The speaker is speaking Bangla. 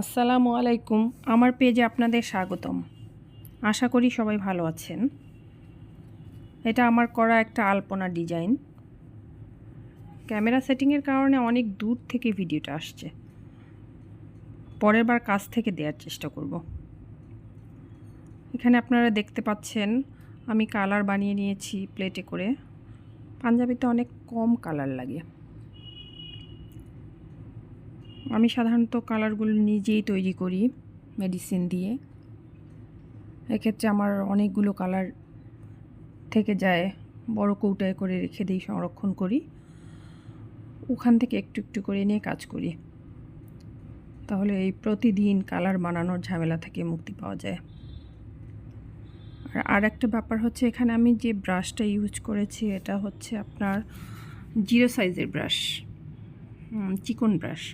আসসালামু আলাইকুম। আমার পেজে আপনাদের স্বাগতম। আশা করি সবাই ভালো আছেন। এটা আমার করা একটা আলপনা ডিজাইন। ক্যামেরা সেটিংয়ের কারণে অনেক দূর থেকে ভিডিওটা আসছে। পরের বার কাছ থেকে দেওয়ার চেষ্টা করব। এখানে আপনারা দেখতে পাচ্ছেন আমি কালার বানিয়ে নিয়েছি প্লেটে করে। পাঞ্জাবিতে অনেক কম কালার লাগে। আমি সাধারণত কালারগুলো নিজেই তৈরি করি মেডিসিন দিয়ে। এক্ষেত্রে আমার অনেকগুলো কালার থেকে যায়, বড় কৌটায় করে রেখে দিই, সংরক্ষণ করি। ওখান থেকে একটু একটু করে নিয়ে কাজ করি। তাহলে এই প্রতিদিন কালার বানানোর ঝামেলা থেকে মুক্তি পাওয়া যায়। আর একটা ব্যাপার হচ্ছে, এখানে আমি যে ব্রাশটা ইউজ করেছি এটা হচ্ছে আপনার 0 সাইজের ব্রাশ, চিকন ব্রাশ।